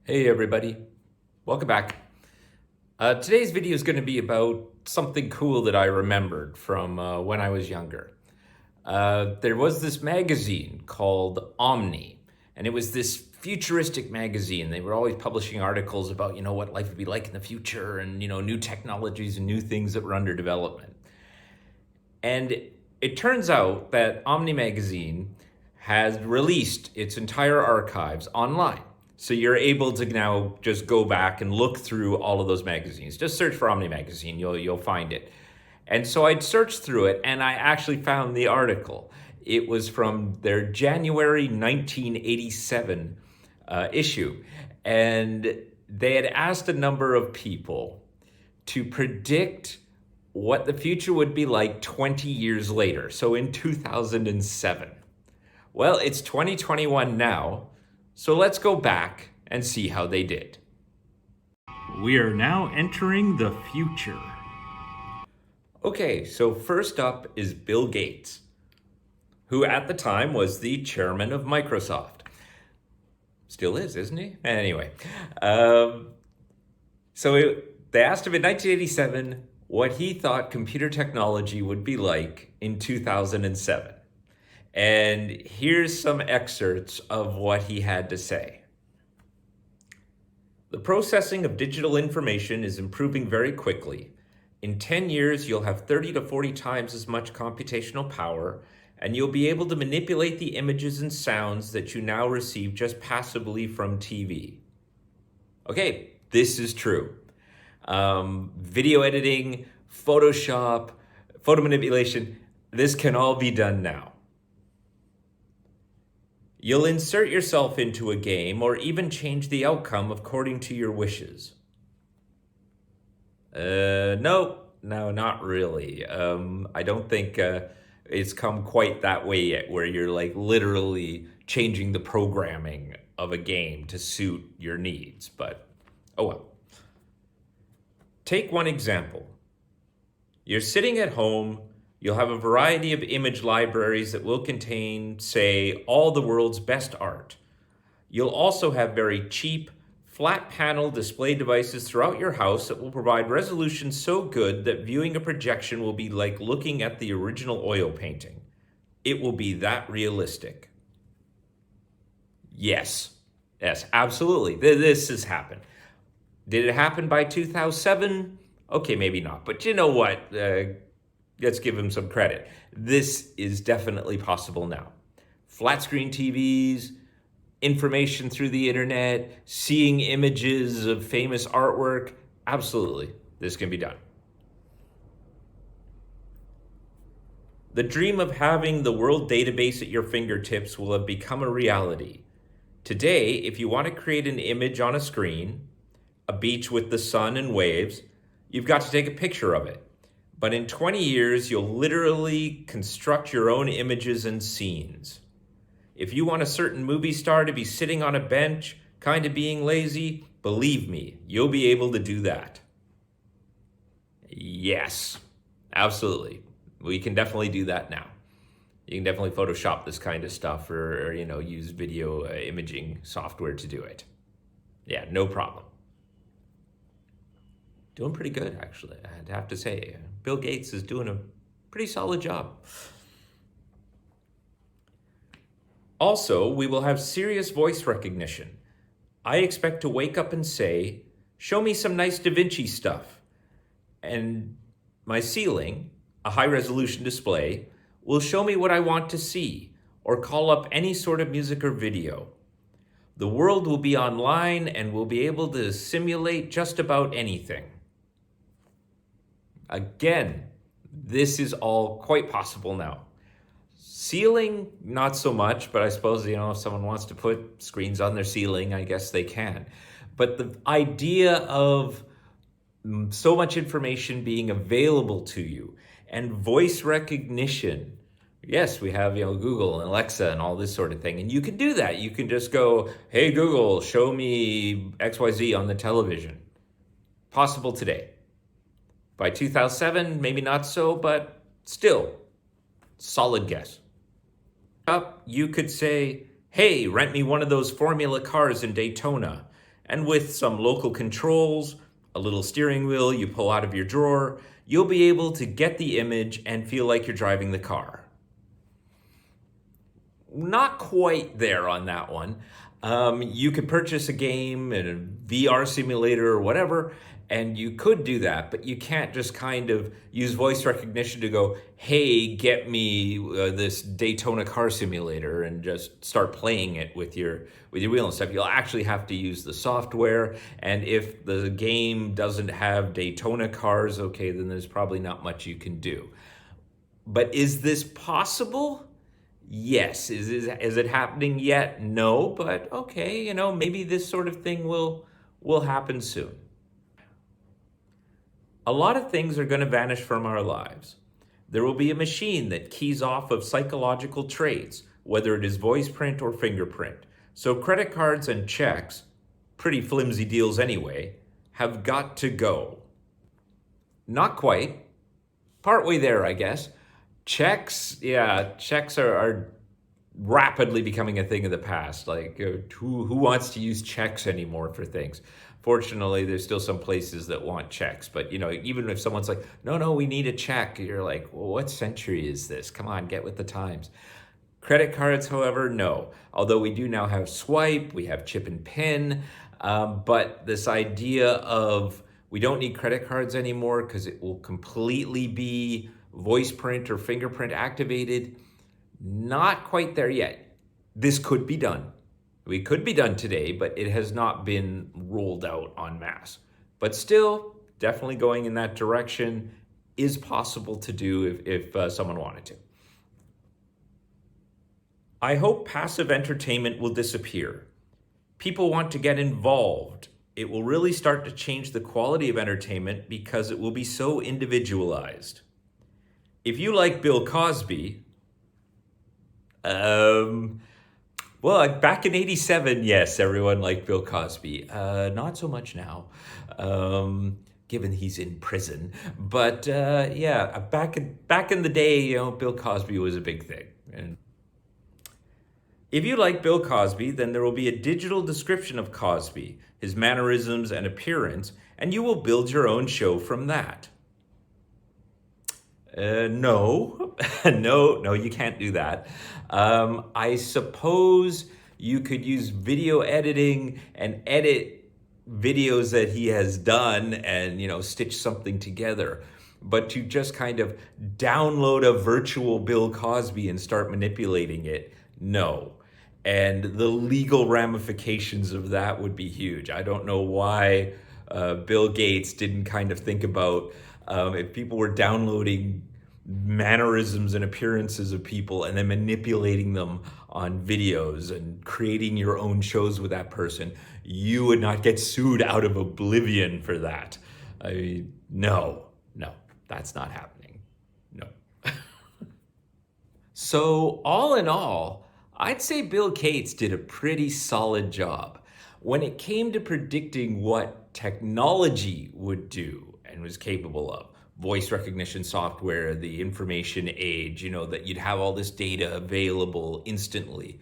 Hey everybody, welcome back. Today's video is going to be about something cool that I remembered from when I was younger. There was this magazine called Omni, and it was this futuristic magazine. They were always publishing articles about, what life would be like in the future and, new technologies and new things that were under development. And it turns out that Omni magazine has released its entire archives online. So you're able to now just go back and look through all of those magazines. Just search for Omni magazine, you'll find it. And so I'd searched through it and I actually found the article. It was from their January 1987 issue. And they had asked a number of people to predict what the future would be like 20 years later. So in 2007. Well, it's 2021 now. So let's go back and see how they did. We are now entering the future. Okay, so first up is Bill Gates, who at the time was the chairman of Microsoft. Still is, isn't he? Anyway, they asked him in 1987 what he thought computer technology would be like in 2007. And here's some excerpts of what he had to say. The processing of digital information is improving very quickly. In 10 years, you'll have 30 to 40 times as much computational power, and you'll be able to manipulate the images and sounds that you now receive just passively from TV. Okay, this is true. Video editing, Photoshop, photo manipulation, this can all be done now. You'll insert yourself into a game or even change the outcome according to your wishes. No, not really. I don't think it's come quite that way yet, where you're like literally changing the programming of a game to suit your needs, but oh well. Take one example. You're sitting at home. You'll have a variety of image libraries that will contain, say, all the world's best art. You'll also have very cheap, flat panel display devices throughout your house that will provide resolution so good that viewing a projection will be like looking at the original oil painting. It will be that realistic. Yes, absolutely. This has happened. Did it happen by 2007? Okay, maybe not. But you know what? Let's give him some credit. This is definitely possible now. Flat screen TVs, information through the internet, seeing images of famous artwork. Absolutely, this can be done. The dream of having the world database at your fingertips will have become a reality. Today, if you want to create an image on a screen, a beach with the sun and waves, you've got to take a picture of it. But in 20 years, you'll literally construct your own images and scenes. If you want a certain movie star to be sitting on a bench, kind of being lazy, believe me, you'll be able to do that. Yes, absolutely. We can definitely do that now. You can definitely Photoshop this kind of stuff or use video imaging software to do it. Yeah, no problem. Doing pretty good, actually, I'd have to say. Bill Gates is doing a pretty solid job. Also, we will have serious voice recognition. I expect to wake up and say, show me some nice Da Vinci stuff. And my ceiling, a high-resolution display, will show me what I want to see or call up any sort of music or video. The world will be online and we'll be able to simulate just about anything. Again, this is all quite possible now. Ceiling, not so much, but I suppose, if someone wants to put screens on their ceiling, I guess they can. But the idea of so much information being available to you and voice recognition. Yes, we have, Google and Alexa and all this sort of thing. And you can do that. You can just go, hey, Google, show me XYZ on the television. Possible today. By 2007, maybe not so, but still, solid guess. Up, you could say, hey, rent me one of those Formula cars in Daytona. And with some local controls, a little steering wheel you pull out of your drawer, you'll be able to get the image and feel like you're driving the car. Not quite there on that one. You could purchase a game and a VR simulator or whatever, and you could do that, but you can't just kind of use voice recognition to go, hey, get me this Daytona car simulator, and just start playing it with your wheel and stuff. You'll actually have to use the software, and if the game doesn't have Daytona cars, okay, then there's probably not much you can do. But is this possible? Yes. Is it happening yet? No, but okay, maybe this sort of thing will happen soon. A lot of things are going to vanish from our lives. There will be a machine that keys off of psychological traits, whether it is voice print or fingerprint. So credit cards and checks, pretty flimsy deals anyway, have got to go. Not quite. Partway there, I guess. Checks are rapidly becoming a thing of the past. Like, who wants to use checks anymore for things? Fortunately, there's still some places that want checks. But, even if someone's like, no, we need a check, you're like, well, what century is this? Come on, get with the times. Credit cards, however, no. Although we do now have swipe, we have chip and pin. But this idea of we don't need credit cards anymore because it will completely be voice print or fingerprint activated, not quite there yet. This could be done. We could be done today, but it has not been rolled out en masse. But still, definitely going in that direction is possible to do if someone wanted to. I hope passive entertainment will disappear. People want to get involved. It will really start to change the quality of entertainment because it will be so individualized. If you like Bill Cosby, well, back in '87, yes, everyone liked Bill Cosby. Not so much now, given he's in prison. But back in the day, Bill Cosby was a big thing. And if you like Bill Cosby, then there will be a digital description of Cosby, his mannerisms and appearance, and you will build your own show from that. No, you can't do that. I suppose you could use video editing and edit videos that he has done and, stitch something together. But to just kind of download a virtual Bill Cosby and start manipulating it, no. And the legal ramifications of that would be huge. I don't know why Bill Gates didn't kind of think about if people were downloading mannerisms and appearances of people and then manipulating them on videos and creating your own shows with that person, you would not get sued out of oblivion for that. I mean, no, that's not happening. No. So all in all, I'd say Bill Gates did a pretty solid job when it came to predicting what technology would do and was capable of. Voice recognition software, the information age, that you'd have all this data available instantly.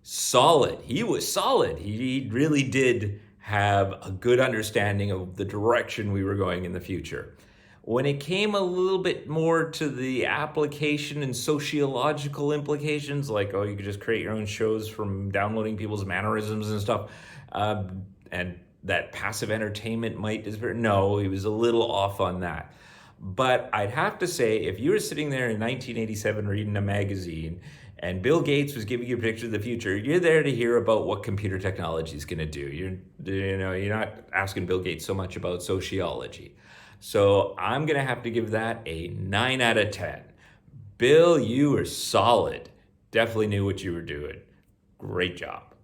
Solid. He was solid. He really did have a good understanding of the direction we were going in the future. When it came a little bit more to the application and sociological implications, like, you could just create your own shows from downloading people's mannerisms and stuff, and that passive entertainment might disappear. No, he was a little off on that. But I'd have to say, if you were sitting there in 1987 reading a magazine and Bill Gates was giving you a picture of the future, you're there to hear about what computer technology is going to do. You're not asking Bill Gates so much about sociology. So I'm going to have to give that a 9 out of 10. Bill, you were solid. Definitely knew what you were doing. Great job.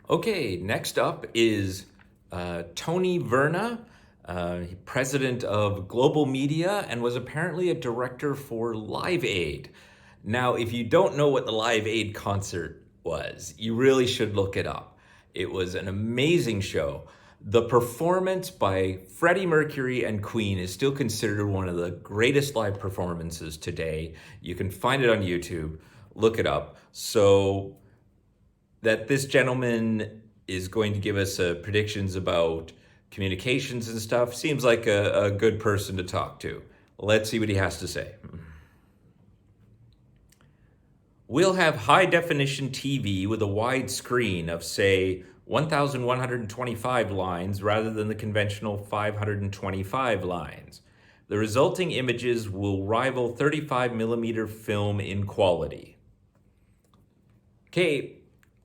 Okay, next up is Tony Verna, president of Global Media, and was apparently a director for Live Aid. Now, if you don't know what the Live Aid concert was, you really should look it up. It was an amazing show. The performance by Freddie Mercury and Queen is still considered one of the greatest live performances today. You can find it on YouTube. Look it up. So that this gentleman is going to give us predictions about communications and stuff. Seems like a good person to talk to. Let's see what he has to say. We'll have high definition TV with a wide screen of, say, 1,125 lines rather than the conventional 525 lines. The resulting images will rival 35 millimeter film in quality. Okay,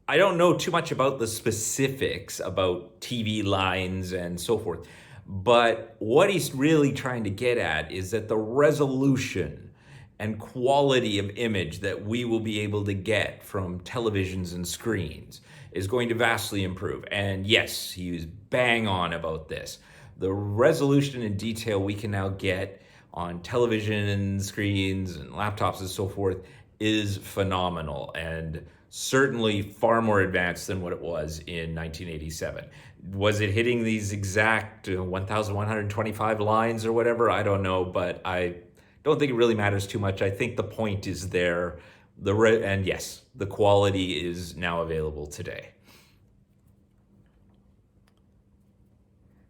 I don't know too much about the specifics about TV lines and so forth, but what he's really trying to get at is that the resolution and quality of image that we will be able to get from televisions and screens is going to vastly improve. And yes, he was bang on about this. The resolution and detail we can now get on television and screens and laptops and so forth is phenomenal, and certainly far more advanced than what it was in 1987. Was it hitting these exact 1,125 lines or whatever? I don't know, but I don't think it really matters too much. I think the point is there. And yes, the quality is now available today.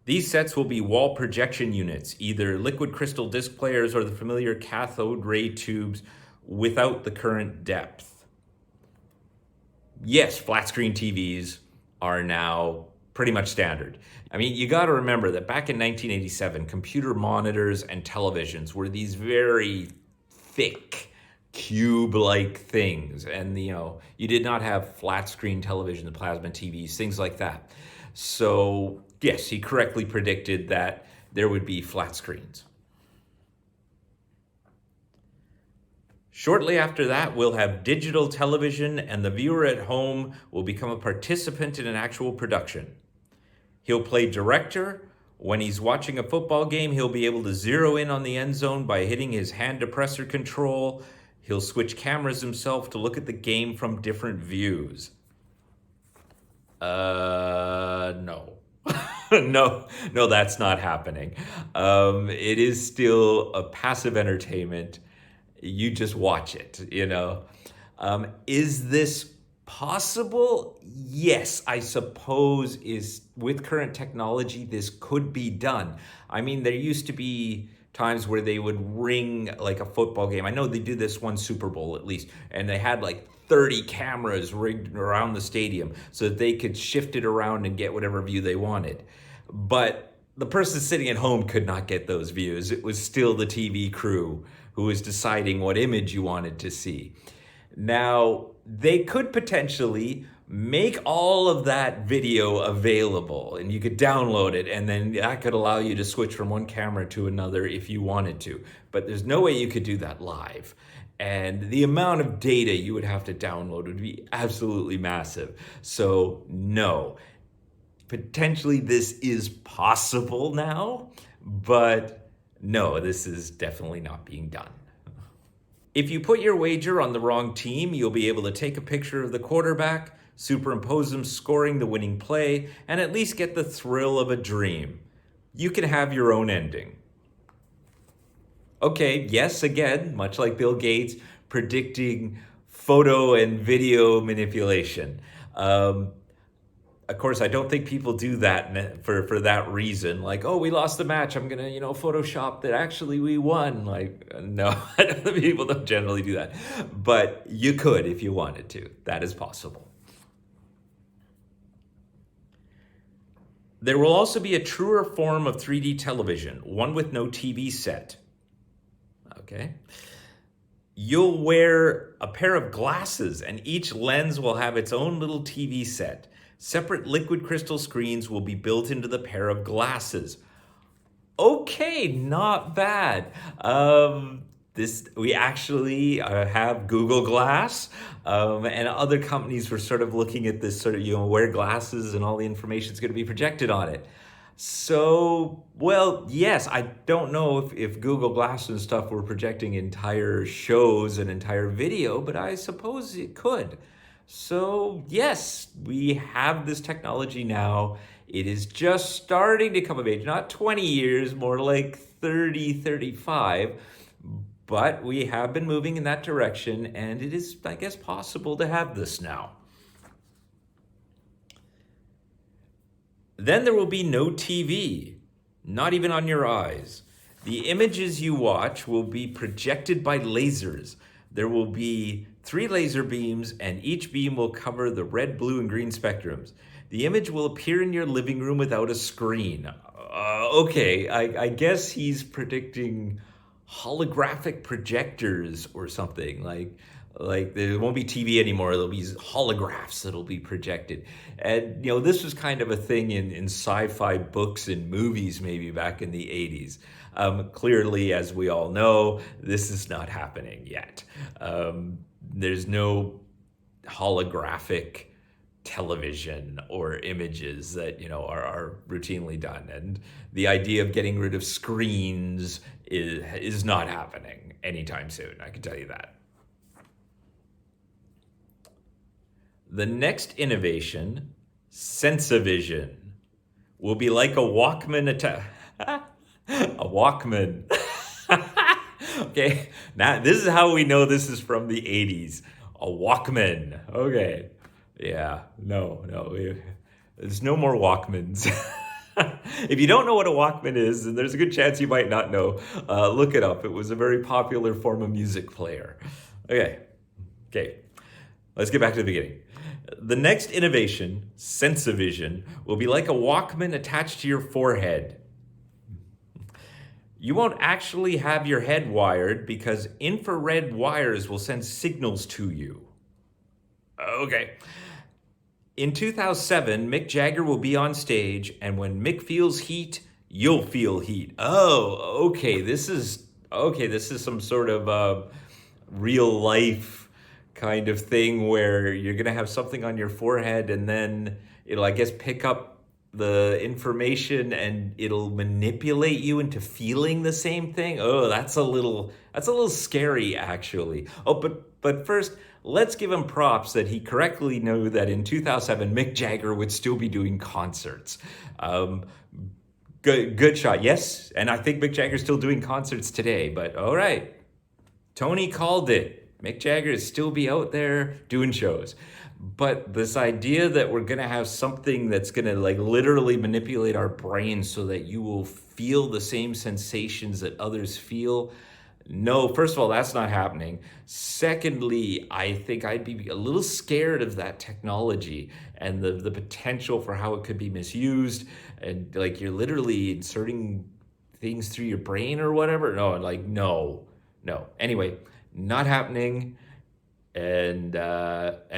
These sets will be wall projection units, either liquid crystal disc players or the familiar cathode ray tubes without the current depth. Yes, flat screen TVs are now pretty much standard. I mean, you got to remember that back in 1987, computer monitors and televisions were these very thick, cube-like things. And, you did not have flat screen television, plasma TVs, things like that. So, yes, he correctly predicted that there would be flat screens. Shortly after that, we'll have digital television, and the viewer at home will become a participant in an actual production. He'll play director. When he's watching a football game, he'll be able to zero in on the end zone by hitting his hand depressor control. He'll switch cameras himself to look at the game from different views. No. No, that's not happening. It is still a passive entertainment. You just watch it, Is this possible? Yes, I suppose with current technology, this could be done. I mean, there used to be times where they would ring like a football game. I know they did this one Super Bowl at least, and they had like 30 cameras rigged around the stadium so that they could shift it around and get whatever view they wanted. But the person sitting at home could not get those views. It was still the TV crew who was deciding what image you wanted to see. Now, they could potentially make all of that video available, and you could download it, and then that could allow you to switch from one camera to another if you wanted to. But there's no way you could do that live. And the amount of data you would have to download would be absolutely massive. So no, potentially this is possible now, but no, this is definitely not being done. If you put your wager on the wrong team, you'll be able to take a picture of the quarterback, superimpose them scoring the winning play, and at least get the thrill of a dream. You can have your own ending. Okay, yes, again, much like Bill Gates predicting photo and video manipulation. Of course, I don't think people do that for that reason. Like, oh, we lost the match, I'm gonna, Photoshop that actually we won. Like, no, people don't generally do that. But you could if you wanted to. That is possible. There will also be a truer form of 3D television, one with no TV set. Okay. You'll wear a pair of glasses, and each lens will have its own little TV set. Separate liquid crystal screens will be built into the pair of glasses. Okay, not bad. We actually have Google Glass, and other companies were sort of looking at this sort of, wear glasses and all the information is going to be projected on it. So, well, yes, I don't know if Google Glass and stuff were projecting entire shows and entire video, but I suppose it could. So, yes, we have this technology now. It is just starting to come of age, not 20 years, more like 30, 35. But we have been moving in that direction, and it is, I guess, possible to have this now. Then there will be no TV, not even on your eyes. The images you watch will be projected by lasers. There will be 3 laser beams, and each beam will cover the red, blue, and green spectrums. The image will appear in your living room without a screen. Okay, I guess he's predicting holographic projectors or something. Like there won't be TV anymore. There'll be holographs that'll be projected. And, this was kind of a thing in sci-fi books and movies maybe back in the 80s. Clearly, as we all know, this is not happening yet. There's no holographic television or images that, are routinely done. And the idea of getting rid of screens is not happening anytime soon. I can tell you that. The next innovation, Sensavision, will be like a Walkman a Walkman. Okay, now this is how we know this is from the 80s. A Walkman. Okay. Yeah, no. There's no more Walkmans. If you don't know what a Walkman is, and there's a good chance you might not know, look it up. It was a very popular form of music player. Okay, let's get back to the beginning. The next innovation, Sensavision, will be like a Walkman attached to your forehead. You won't actually have your head wired because infrared wires will send signals to you. Okay. In 2007, Mick Jagger will be on stage, and when Mick feels heat, you'll feel heat. Oh, okay. This is some sort of real life kind of thing where you're going to have something on your forehead and then it'll, I guess, pick up the information and it'll manipulate you into feeling the same thing. Oh, that's a little scary, actually. Oh, but first, let's give him props that he correctly knew that in 2007, Mick Jagger would still be doing concerts. Good shot, yes. And I think Mick Jagger's still doing concerts today, but all right. Tony called it. Mick Jagger is still be out there doing shows. But this idea that we're going to have something that's going to literally manipulate our brains so that you will feel the same sensations that others feel. No, first of all, that's not happening. Secondly, I think I'd be a little scared of that technology and the potential for how it could be misused. And you're literally inserting things through your brain or whatever. No. Anyway, not happening. And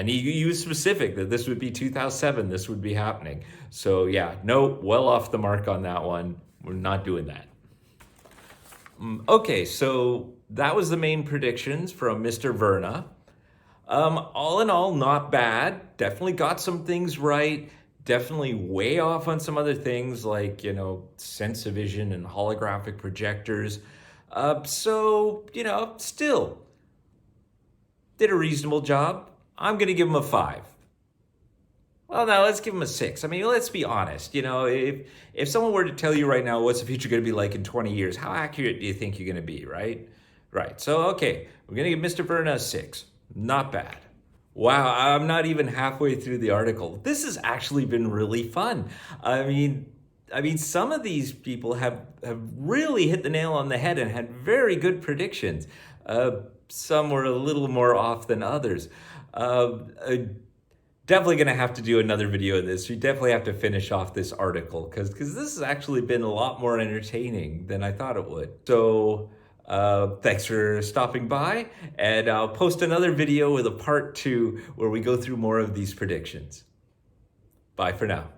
he was specific that this would be 2007, this would be happening. So yeah, no, well off the mark on that one. We're not doing that. Okay, so that was the main predictions from Mr. Verna. All in all, not bad. Definitely got some things right. Definitely way off on some other things like, Sensavision and holographic projectors. So, still did a reasonable job. I'm going to give him a 5. Well, now let's give him a 6. I mean, let's be honest. If someone were to tell you right now, what's the future going to be like in 20 years, how accurate do you think you're going to be, right? Right. So, okay, we're going to give Mr. Verna a 6. Not bad. Wow, I'm not even halfway through the article. This has actually been really fun. I mean, some of these people have really hit the nail on the head and had very good predictions. Some were a little more off than others. Definitely going to have to do another video of this. We definitely have to finish off this article because this has actually been a lot more entertaining than I thought it would. So thanks for stopping by, and I'll post another video with a part 2 where we go through more of these predictions. Bye for now.